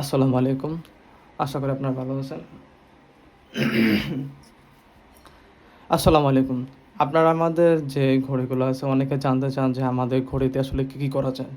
আসসালামু আলাইকুম। আশা করি আপনারা ভালো আছেন। আসসালামু আলাইকুম। আপনারা আমাদের যে ঘড়িগুলো আছে অনেকে জানতে চান যে আমাদের ঘড়িতে আসলে কী করা যায়?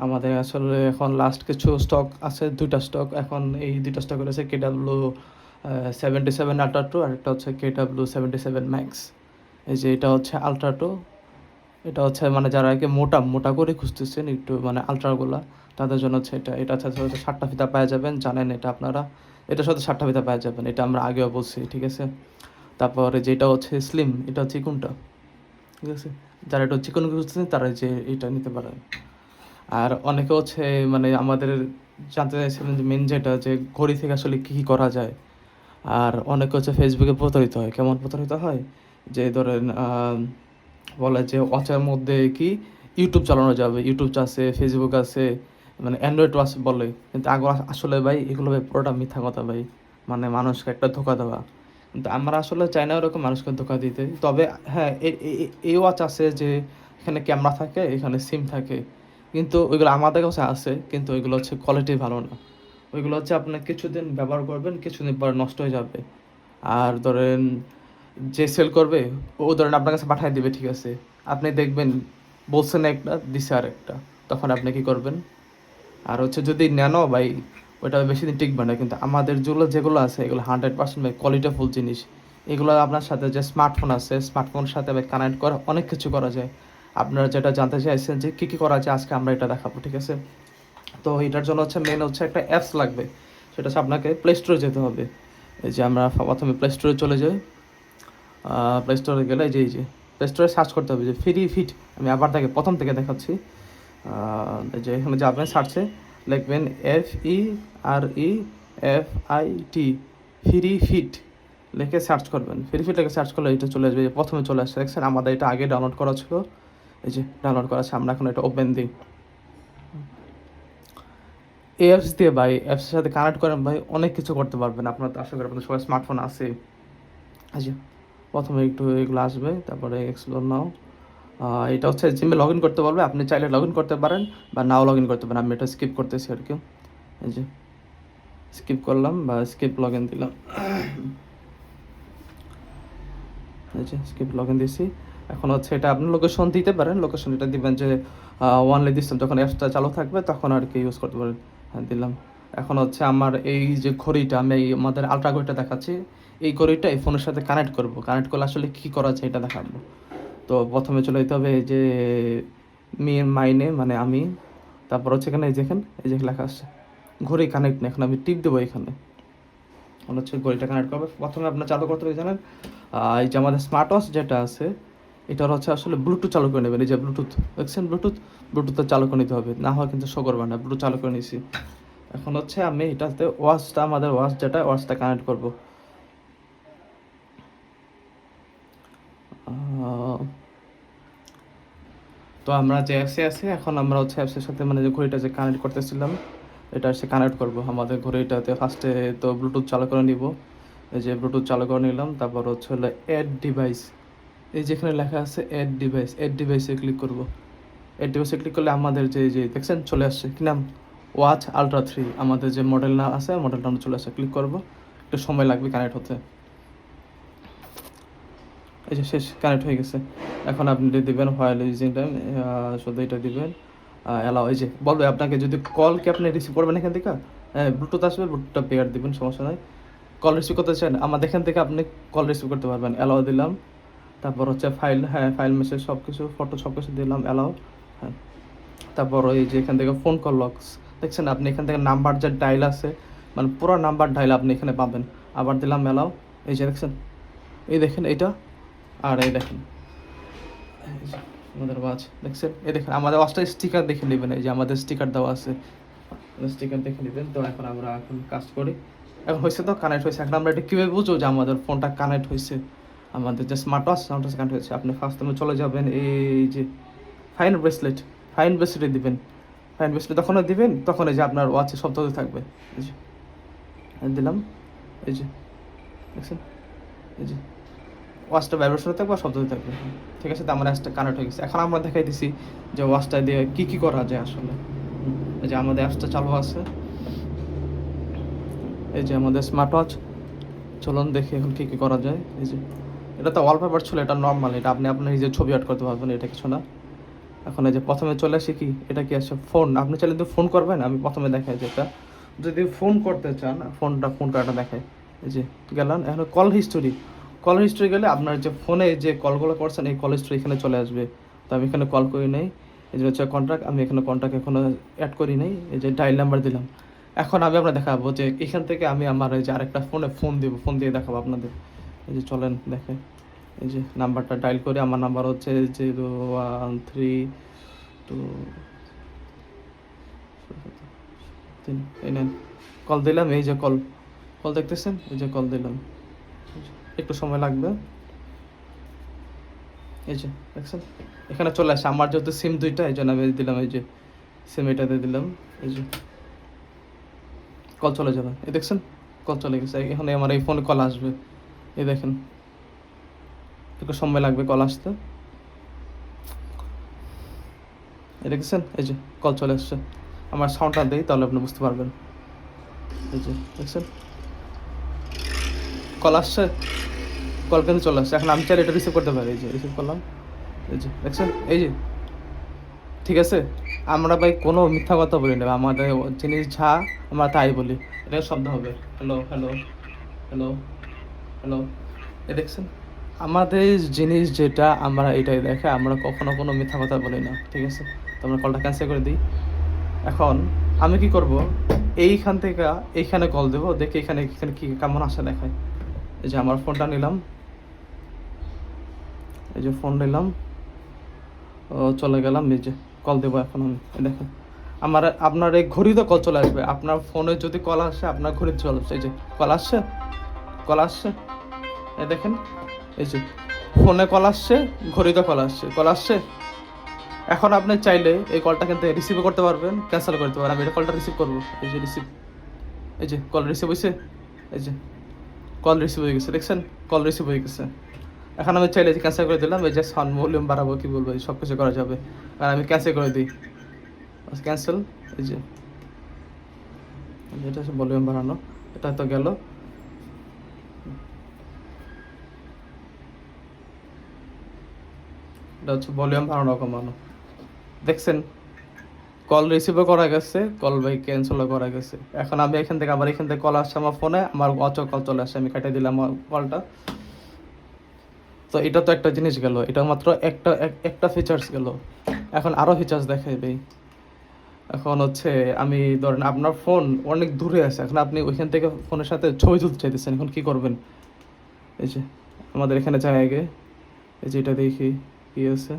আমাদের আসলে এখন লাস্ট কিছু স্টক আছে ২ টা স্টক। এখন এই ২ টা স্টক রয়েছে KW 77 Ultra 2 আরেকটা হচ্ছে KW 77 Max। এই যে এটা হচ্ছে Ultra 2, এটা হচ্ছে মানে যারা আরকি মোটা করে খুঁজতেছেন একটু মানে আল্ট্রাগুলা, তাদের জন্য হচ্ছে এটা। এটার সাথে ৭ টা ফিতা পেয়ে যাবেন, জানেন এটা আপনারা। এটার সাথে ৭ টা ফিতা পেয়ে যাবেন। এটা আমরা আগেও বলছি, ঠিক আছে? তারপরে যেটা হচ্ছে স্লিম, এটা চিকনটা, ঠিক আছে? যারা একটু চিকন খুঁজতেছেন তারা যে এটা নিতে পারেন। আর অনেকে হচ্ছে মানে আমাদের জানতে চাইছিলেন যে মেইন যেটা যে ঘড়ি থেকে আসলে কী করা যায়? আর অনেকে হচ্ছে ফেসবুকে প্রতারিত হয়। কেমন প্রতারিত হয়? যে ধরেন বলে যে ওয়াচের মধ্যে কি ইউটিউব চালানো যাবে। ইউটিউব আছে, ফেসবুক আছে, মানে অ্যান্ড্রয়েড ওয়াচ বলে। কিন্তু আসলে ভাই এগুলো ভাই পুরোটা মিথ্যা কথা ভাই। মানে মানুষকে একটা ধোঁকা দেওয়া। কিন্তু আমরা আসলে চাই না ওরকম মানুষকে ধোঁকা দিতে। তবে হ্যাঁ, এই ওয়াচ আছে যে এখানে ক্যামেরা থাকে, এখানে সিম থাকে। কিন্তু ওইগুলো আমাদের কাছে আছে, কিন্তু ওইগুলো হচ্ছে কোয়ালিটি ভালো না। ওইগুলো হচ্ছে আপনার কিছুদিন ব্যবহার করবেন, কিছুদিন পরে নষ্ট হয়ে যাবে। আর ধরেন যে সেল করবে ও ধরেন আপনার কাছে পাঠিয়ে দিবে, ঠিক আছে? আপনি দেখবেন বলছেন একটা, দিছে আরেকটা। তখন আপনি কী করবেন? আর হচ্ছে যদি নেনও ভাই, ওইটা বেশি দিন টিকবে না। কিন্তু আমাদের যেগুলো আছে এগুলো 100% ভাই কোয়ালিটিফুল জিনিস। এগুলো আপনার সাথে যে স্মার্টফোন আছে, স্মার্টফোনের সাথে ভাই কানেক্ট করে অনেক কিছু করা যায়। আপনারা যেটা জানতে চাইছেন যে কী করা যায়, আজকে আমরা এটা দেখাবো, ঠিক আছে? তো এটার জন্য হচ্ছে মেন হচ্ছে একটা অ্যাপস লাগবে। সেটা হচ্ছে আপনাকে প্লে স্টোরে যেতে হবে। এই যে আমরা প্রথমে প্লে স্টোরে চলে যাই। প্লে স্টোরে গেলে এই যে প্লে স্টোরে সার্চ করতে হবে যে ফ্রি ফিট। আমি আবার প্রথম থেকে দেখাচ্ছি। যে এখানে যাবেন, সার্চে লিখবেন FEREFIT, ফ্রি ফিট লিখে সার্চ করবেন। ফ্রি ফিট লিখে সার্চ করলে এটা চলে আসবে। প্রথমে চলে আসছে, দেখছেন? আমাদের এটা আগে ডাউনলোড করা ছিল। এই যে ডাউনলোড করা আছে, আমরা এখন এটা ওপেন দিই। এই অ্যাপস দিয়ে ভাই, অ্যাপসের সাথে কানেক্ট করেন ভাই, অনেক কিছু করতে পারবেন। আপনার তো আশা করি আপনাদের সবাই স্মার্টফোন আছে। আচ্ছা, প্রথমে একটু এগুলো আসবে, তারপরে এক্সপ্লোর নাও। এটা হচ্ছে জিমে লগ ইন করতে পারবে। আপনি চাইলে লগ ইন করতে পারেন বা নাও লগ ইন করতে পারেন। আমি এটা স্কিপ করতেছি আর কি। এই যে স্কিপ করলাম বা স্কিপ লগ ইন দিলাম। এই যে স্কিপ লগ ইন দিছি। এখন হচ্ছে এটা আপনি লোকেশন দিতে পারেন। লোকেশন এটা দিবেন যে ওয়ানলি দিচ্ছেন, যখন অ্যাপসটা চালু থাকবে তখন আর কি ইউজ করতে পারেন। হ্যাঁ, দিলাম। এখন হচ্ছে আমার এই যে ঘড়িটা, আমি এই আমাদের আলট্রা ঘড়িটা দেখাচ্ছি। এই ঘড়িটা এই ফোনের সাথে কানেক্ট করব। কানেক্ট করলে আসলে কী করা যায় এটা দেখাবো। তো প্রথমে চলে যেতে হবে এই যে মাইনে, মানে আমি। তারপর হচ্ছে এখানে এই যেখানে এই যে লেখা আছে ঘড়ি কানেক্ট না, এখন আমি টিপ দেবো এখানে। মনে হচ্ছে ঘড়িটা কানেক্ট করবে। প্রথমে আপনার চালু করতে হবে জানেন, এই যে আমাদের স্মার্ট ওয়াচ যেটা আছে, এটার হচ্ছে আসলে ব্লুটুথ চালু করে নেবেন। এই যে ব্লুটুথ দেখছেন, ব্লুটুথটা চালু করে নিতে হবে, না হয় কিন্তু শো করবে না। ব্লুটুথ চালু করে নিয়েছি। এখন হচ্ছে আমি এটাতে ওয়াচটা, আমাদের ওয়াচ যেটা, ওয়াচটা কানেক্ট করবো। তো আমরা যে অ্যাপসে আছি, এখন আমরা হচ্ছে অ্যাপসের সাথে মানে যে ঘড়িটা যে কানেক্ট করতেছিলাম, এটা হচ্ছে কানেক্ট করবো আমাদের ঘড়িটাতে। ফার্স্টে তো ব্লুটুথ চালু করে নিব। এই যে ব্লুটুথ চালু করে নিলাম। তারপর হচ্ছে হলো অ্যাড ডিভাইস। এই যেখানে লেখা আছে অ্যাড ডিভাইস, অ্যাড ডিভাইসে ক্লিক করব। অ্যাড ডিভাইসে ক্লিক করলে আমাদের যে দেখছেন চলে আসছে কি নাম, ওয়াচ আলট্রা 3। আমাদের যে মডেল না আছে, মডেলটা আমরা চলে আসছে। ক্লিক করবো, একটু সময় লাগবে কানেক্ট হতে। এই যে শেষ, কানেক্ট হয়ে গেছে। এখন আপনি দিবেন হোয়াইল ইউজিং টাইম, শুধু এটা দিবেন অ্যালাও। এই যে বলবে আপনাকে যদি কলকে আপনি রিসিভ করবেন এখান থেকে, ব্লুটুথ আসবে, ব্লুটুথটা পেয়ার দিবেন, সমস্যা নয়। কল রিসিভ করতে চান আমাদের এখান থেকে, আপনি কল রিসিভ করতে পারবেন। অ্যালাও দিলাম। তারপর হচ্ছে ফাইল, হ্যাঁ ফাইল মেসেজ সব কিছু, ফটো সব কিছু দিলাম, অ্যালাও। হ্যাঁ, তারপর ওই যে এখান থেকে ফোন কল লক্স দেখছেন, আপনি এখান থেকে নাম্বার যে ডাইল আছে, মানে পুরো নাম্বার ডাইল আপনি এখানে পাবেন। আবার দিলাম অ্যালাও। এই যে দেখছেন, এই দেখেন এইটা, আর এই দেখেন এই যে আমাদের ওয়াচ দেখছেন। এই দেখেন আমাদের ওয়াচটা স্টিকার দেখে নেবেন। এই যে আমাদের স্টিকার দেওয়া আছে, স্টিকার দেখে নেবেন। তো এখন আমরা কাজ করি। এখন হয়েছে তো, কানেক্ট হয়েছে। এখন আমরা এটা কীভাবে বুঝবো যে আমাদের ফোনটা কানেক্ট হয়েছে? আমাদের যে স্মার্ট ওয়াচ, কানেক্ট হয়েছে। আপনি ফার্স্ট টাইমে চলে যাবেন এই যে ফাইন ব্রেসলেট, ফাইন ব্রেসলেটে দিবেন। ফাইন ব্রেসলেট তখন দিবেন, তখন এই যে আপনার ওয়াচে শব্দ হতে থাকবে। এই যে দিলাম, এই যে দেখছেন, এই যে ওয়াচটা ভাইব্রেশন হতে থাকবে আর শব্দ হতে থাকবে। ঠিক আছে, তো আমার অ্যাপসটা কানেক্ট হয়ে গেছে। এখন আমরা দেখাই দিছি যে ওয়াচটা দিয়ে কী করা যায় আসলে। এই যে আমাদের অ্যাপসটা চালু আছে। এই যে আমাদের স্মার্ট ওয়াচ। চলুন দেখি এখন কী কী করা যায়। এই যে এটা তো ওয়ালপেপার ছিল, এটা নর্মাল, এটা আপনি আপনার নিজের ছবি অ্যাড করতে পারবেন, এটা কিছু না। এখন এই যে প্রথমে চলে আসি কি, এটা কি আসে ফোন, আপনি চাইলে যদি ফোন করবেন, আমি প্রথমে দেখাই যেটা, যদি ফোন করতে চান ফোন করাটা দেখায়। এই যে গেলাম এখন কল হিস্টোরি। কল হিস্টোরি গেলে আপনার যে ফোনে যে কলগুলো করছেন এই কল হিস্টোরি এখানে চলে আসবে। তো আমি এখানে কল করি নাই, এই যে হচ্ছে কন্ট্যাক্ট, আমি এখানে কন্ট্যাক্ট এখনো অ্যাড করি নাই, এই যে ডায়াল নাম্বার দিলাম। এখন আমি আপনার দেখাবো যে এখান থেকে আমি আমার এই যে আরেকটা ফোনে ফোন দিব, ফোন দিয়ে দেখাবো আপনাদের। এই যে চলেন দেখে, এই যে নাম্বারটা ডায়াল করে, আমার নাম্বার হচ্ছে 013 এই নেন, কল দিলাম। এই যে কল কল দেখতেছেন, এই যে কল দিলাম, একটু সময় লাগবে। এই যে দেখছেন এখানে চলে আসে, আমার যেহেতু সিম দুইটা এই জন্য আমি দিলাম, এই যে সিম এটাতে দিলাম। এই যে কল চলে যাবে, এই দেখছেন কল চলে গেছে। এখানে আমার এই ফোনে কল আসবে, এই দেখেন একটু সময় লাগবে কল আসতে। এই দেখছেন এই যে কল চলে আসছে। আমার সাউন্ডটা দিই তাহলে আপনি বুঝতে পারবেন। এই যে দেখছেন কল আসছে, কল কিন্তু চলে আসছে। এখন আমি চাইলে এটা রিসিভ করতে পারি, এই যে রিসিভ করলাম। এই যে দেখছেন এই যে, ঠিক আছে। আমরা ভাই কোনো মিথ্যা কথা বলি না, আমাদের জিনিস যা আমরা তাই বলি। এটা শব্দ হবে হ্যালো হ্যালো হ্যালো হ্যালো, এ দেখছেন আমাদের জিনিস যেটা আমরা এটাই দেখে, আমরা কখনো কোনো মিথ্যা কথা বলি না, ঠিক আছে। তো আমরা কলটা ক্যান্সেল করে দিই। এখন আমি কি করব, এইখান থেকে এইখানে কল দেবো, দেখি এখানে এখানে কি কেমন আসে দেখায়। এই যে আমার ফোনটা নিলাম, এই যে ফোন নিলাম, ও চলে গেলাম। এই যে কল দেবো এখন আমি, দেখেন আমার আপনার এই ঘড়িতে কল চলে আসবে। আপনার ফোনে যদি কল আসে আপনার ঘড়িতে চলে আসছে, এই যে কল আসছে, কল আসছে, এই দেখেন এই যে ফোনে কল আসছে, ঘড়িতে কল আসছে, কল আসছে। এখন আপনি চাইলে এই কলটা কিন্তু রিসিভ করতে পারবেন, ক্যান্সেল করতে পারবেন। আমি এটা কলটা রিসিভ করবো, এই যে রিসিভ, এই যে কল রিসিভ হয়েছে, এই যে কল রিসিভ হয়ে গেছে, দেখছেন কল রিসিভ হয়ে গেছে। এখন আমি চাইলে যে ক্যান্সেল করে দিলাম, এই যে সাউন্ড ভলিউম বাড়াবো কি বলবো, সব কিছু করা যাবে। আর আমি ক্যান্সেল করে দিই, ক্যান্সেল। এই যে এটা হচ্ছে ভলিউম বাড়ানো, এটা তো গেল। এটা হচ্ছে ভলিউম বাড়ানো কমানো, দেখছেন কল রিসিভও করা গেছে, কল বাই ক্যান্সেলও করা গেছে। এখন আমি এখান থেকে আবার এখান থেকে কল আসছে আমার ফোনে, আমার অচক কল চলে আসে, আমি কেটে দিলাম কলটা। তো এটা তো একটা জিনিস গেল, এটা মাত্র একটা ফিচার্স গেল। এখন আরও ফিচার্স দেখাই ভাই। এখন হচ্ছে আমি ধরেন আপনার ফোন অনেক দূরে আছে, এখন আপনি ওইখান থেকে ফোনের সাথে ছবি তুলতে চাইতেছেন, এখন কী করবেন। এই যে আমাদের এখানে যাই আগে, এই যে এটা দেখি কি আছে,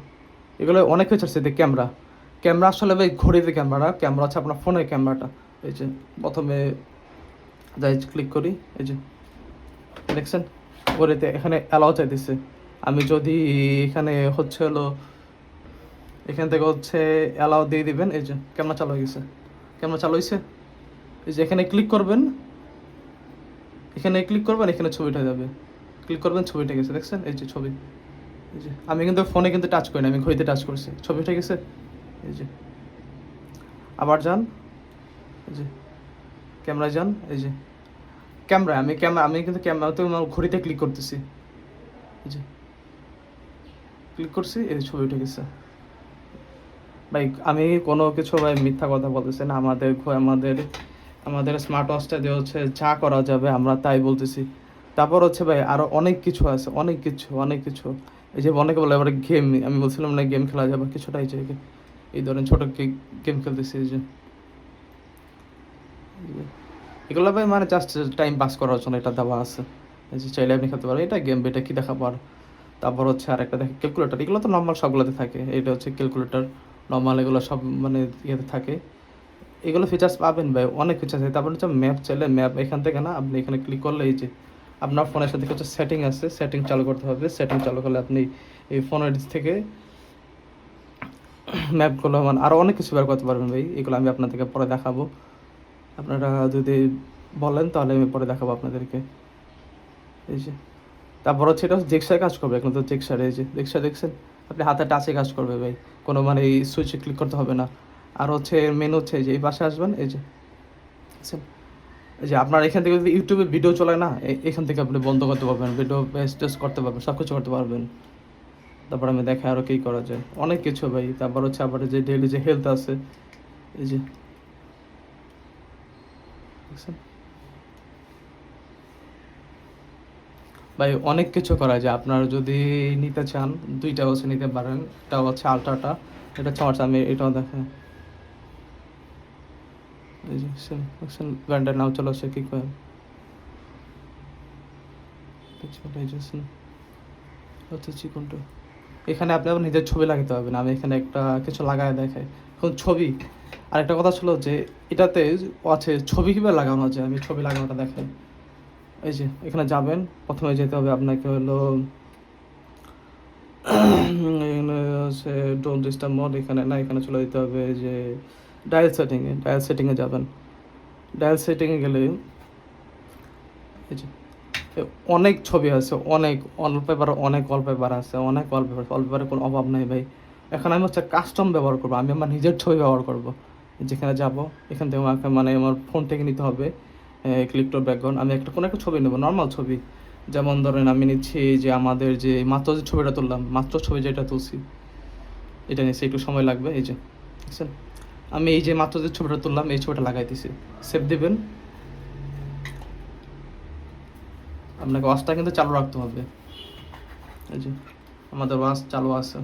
এগুলো অনেক ফিচার্স আছে। ক্যামেরা, ক্যামেরা আসলে ভাই ঘড়িতে ক্যামেরা, ক্যামেরা হচ্ছে আপনার ফোনের ক্যামেরাটা। এই যে প্রথমে যাই ক্লিক করি, এই যে দেখছেন ঘড়িতে এখানে অ্যালাউ চাইতেছে। আমি যদি এখানে হচ্ছে হলো এখান থেকে হচ্ছে অ্যালাউ দিয়ে দিবেন, এই যে ক্যামেরা চালু হয়ে গেছে, ক্যামেরা চালু হয়েছে। এই যে এখানে ক্লিক করবেন, এখানে ক্লিক করবেন, এখানে ছবিটা যাবে, ক্লিক করবেন, ছবিটা গেছে, দেখছেন এই যে ছবি। এই যে আমি কিন্তু ফোনে কিন্তু টাচ করি না, আমি ঘড়িতে টাচ করছি, ছবিটা গেছে। এই যে আবার যান, এই যে ক্যামেরায় যান, এই যে আমি কিন্তু ক্যামেরাতে ঘড়িতে ক্লিক করতেছি, এই যে ক্লিক করছি, এই ছবি উঠে গেছে। ভাই আমি কোনো কিছু ভাই মিথ্যা কথা বলতেছি না, আমাদের আমাদের স্মার্ট ওয়াচটা দিয়ে হচ্ছে যা করা যাবে আমরা তাই বলতেছি। তারপর হচ্ছে ভাই আরও অনেক কিছু আছে, অনেক কিছু। এই যে অনেকে বলে এবারে গেম, আমি বলছিলাম না গেম খেলা যাবে কিছুটা, এই যে এই ধরেন ছোটো গেম খেলতেছি। এই যে এগুলো ভাই মানে জাস্ট টাইম পাস করার জন্য এটা দেওয়া আছে। এই যে চাইলে আপনি খেলতে পারেন, এটা গেম, এটা কি দেখাবো আর। তারপর হচ্ছে আর একটা দেখে ক্যালকুলেটার, এগুলো তো নর্মাল সবগুলোতে থাকে। এটা হচ্ছে ক্যালকুলেটার নর্মাল, এগুলো সব মানে ইয়েতে থাকে। এগুলো ফিচার্স পাবেন ভাই, অনেক ফিচার্স আছে। তারপর হচ্ছে ম্যাপ, চাইলে ম্যাপ এখান থেকে না, আপনি এখানে ক্লিক করলে এই যে আপনার ফোনের সাথে হচ্ছে সেটিং আছে, সেটিং চালু করতে হবে। সেটিং চালু করলে আপনি এই ফোনের থেকে ম্যাপগুলো মানে আরও অনেক কিছু বের করতে পারবেন ভাই। এগুলো আমি আপনাদেরকে পরে দেখাবো, আপনারা যদি বলেন তাহলে আমি পরে দেখাবো আপনাদেরকে। এই যে তারপর হচ্ছে এটা জেক্সায় কাজ করবে, এখন তো জেক্সার, এই যে জেক্সা দেখছেন আপনি হাতে টাচে কাজ করবে ভাই, কোনো মানে এই সুইচে ক্লিক করতে হবে না। আর হচ্ছে মেন হচ্ছে এই যে এই পাশে আসবেন, এই যে এই যে আপনার এখান থেকে যদি ইউটিউবে ভিডিও চলে না, এখান থেকে আপনি বন্ধ করতে পারবেন, ভিডিও টেস্ট করতে পারবেন, সব কিছু করতে পারবেন। তারপর আমি দেখাই আরও কী করা যায়, অনেক কিছু ভাই। তারপর হচ্ছে আবার যে ডেইলি যে হেলথ আছে, এই যে দেখছেন ভাই, অনেক কিছু করা যায়। আপনারা যদি নিতে চান, দুইটা হচ্ছে নিতে পারেন। এটা হচ্ছে আলট্রাটা, এটা হচ্ছে আমার, আমি এটাও দেখেন, এই যে দেখছেন ব্র্যান্ডের নাম চলে আসছে, কী করেন হচ্ছে চিকনটা। এখানে আপনি আবার নিজের ছবি লাগাতে পারবেন, আমি এখানে একটা কিছু লাগায় দেখাই। এখন ছবি, আর একটা কথা ছিল যে এটাতে আছে ছবি কীভাবে লাগানো যায়, আমি ছবি লাগানোটা দেখাই। এই যে এখানে যাবেন, প্রথমে যেতে হবে আপনাকে হলো এখানে হচ্ছে ডোন্ট ডিস্টার্ব মোড, এখানে না, এখানে চলে যেতে হবে যে ডায়াল সেটিংয়ে যাবেন। ডায়াল সেটিংয়ে গেলে এই যে অনেক ছবি আছে, অনেক ওয়ালপেপার, অনেক ওয়ালপেপার আছে, অনেক ওয়ালপেপারের কোনো অভাব নেই ভাই। এখন আমি হচ্ছে কাস্টম ব্যবহার করবো, আমি আমার নিজের ছবি ব্যবহার করবো। যেখানে যাব এখান থেকে আমাকে মানে আমার ফোন থেকে নিতে হবে ক্লিক টু ব্যাকগ্রাউন্ড। আমি একটা কোনো একটা ছবি নেবো, নর্মাল ছবি। যেমন ধরেন আমি নিচ্ছি যে আমাদের যে মাত্র যে ছবিটা তুললাম, মাত্র ছবি যেটা তুলছি এটা নিচ্ছি, একটু সময় লাগবে। এই যে বুঝছেন, আমি এই যে মাত্র যে ছবিটা তুললাম এই ছবিটা লাগাইতেছি, সেভ দিবেন। আপনাকে ওয়াচটা কিন্তু চালু রাখতে হবে। এই যে আমাদের ওয়াচ চালু আছে,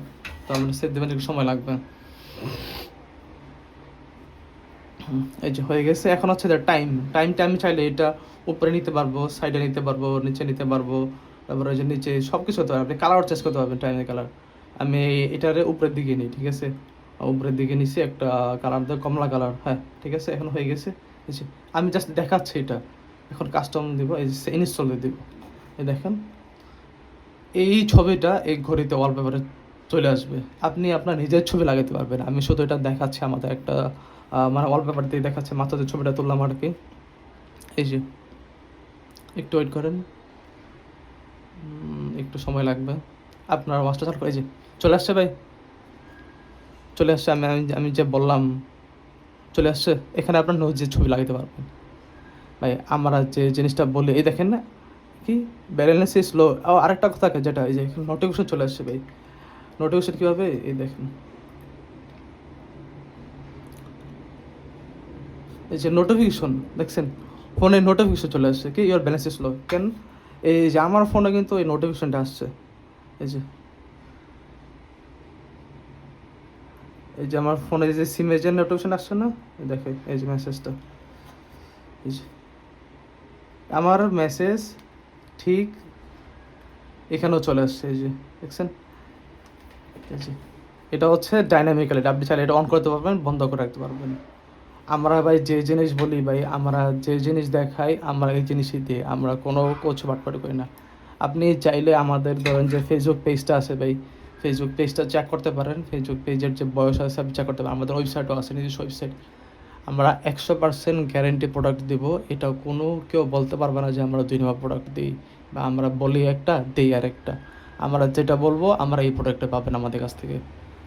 তো আপনি সেভ দেবেন, একটু সময় লাগবে। এই যে হয়ে গেছে। এখন হচ্ছে টাইমটা আমি চাইলে এটা উপরে নিতে পারবো, সাইডে নিতে পারবো, নিচে নিতে পারবো। তারপরে ওই যে নিচে সব কিছু হতে পারবে, আপনি কালার চেঞ্জ করতে পারবেন, টাইমের কালার। আমি এটারে উপরের দিকে নিই, ঠিক আছে, উপরের দিকে নিছি একটা কালার দেয়, কমলা কালার। হ্যাঁ ঠিক আছে, এখন হয়ে গেছে। এই যে আমি জাস্ট দেখাচ্ছি এটা, এখন কাস্টম দিব, এই যে ইনস্টল দিয়ে দিব। এই দেখেন এই ছবিটা এই ঘড়িতে ওয়ালপেপারে চলে আসবে, আপনি আপনার নিজের ছবি লাগাতে পারবেন। আমি শুধু এটা দেখাচ্ছি, আমাদের একটা মানে ওয়ালপেপার দিয়ে দেখাচ্ছে, মাত্র যে ছবিটা তুললাম আর কি। এই যে একটু ওয়েট করেন, একটু সময় লাগবে। আপনার ওয়াচটা চালু করে, এই যে চলে আসছে ভাই, চলে আসছে। আমি আমি আমি যে বললাম চলে আসছে, এখানে আপনার নিজের ছবি লাগাতে পারবেন ভাই। আমরা যে জিনিসটা বলি, এই দেখেন না কি ব্যালেন্স ইজ স্লো। আরেকটা কথা যেটা, এই যে নোটিফিকেশন চলে আসছে ভাই। নোটিফিকেশন কীভাবে, এই দেখেন, এই যে নোটিফিকেশন দেখছেন, ফোনে নোটিফিকেশন চলে আসছে কি ইওর ব্যালেন্স ইজ স্লো। কেন, এই যে আমার ফোনে কিন্তু এই নোটিফিকেশনটা আসছে। এই যে এই যে আমার ফোনে যে সিমে যে নোটিফিকেশন আসছে না, দেখে এই যে মেসেজটা, এই যে আমার মেসেজ ঠিক এখানেও চলে আসছে, এই যে দেখছেন। এই যে এটা হচ্ছে ডাইনামিক্যালি, আপনি চাইলে এটা অন করতে পারবেন, বন্ধ করে রাখতে পারবেন। আমরা ভাই যে জিনিস বলি ভাই, আমরা যে জিনিস দেখাই, আমরা এই জিনিসই দিই, আমরা কোনো কিছু বাটপাটি করি না। আপনি চাইলে আমাদের ধরেন যে ফেসবুক পেজটা আছে ভাই, ফেসবুক পেজটা চেক করতে পারেন, ফেসবুক পেজের যে বয়স আছে আপনি চেক করতে পারেন। আমাদের ওয়েবসাইটও আছে, নিজস্ব ওয়েবসাইট। আমরা 100% গ্যারেন্টি প্রোডাক্ট দিব, এটা কোনো কেউ বলতে পারবে না যে আমরা 2 নম্বর প্রোডাক্ট দিই, বা আমরা বলি একটা দিই আর একটা। আমরা যেটা বলবো আমরা এই প্রোডাক্টটা পাবেন আমাদের কাছ থেকে।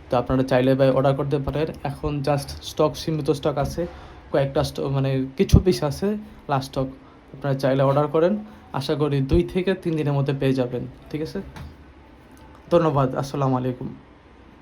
তো আপনারা চাইলে ভাই অর্ডার করতে পারেন। এখন জাস্ট স্টক, সীমিত স্টক আছে, কয়েকটা মানে কিছু পিস আছে লাস্ট স্টক। আপনারা চাইলে অর্ডার করেন, আশা করি 2 থেকে 3 দিনের মধ্যে পেয়ে যাবেন, ঠিক আছে। ধন্যবাদ, আসসালামু আলাইকুম।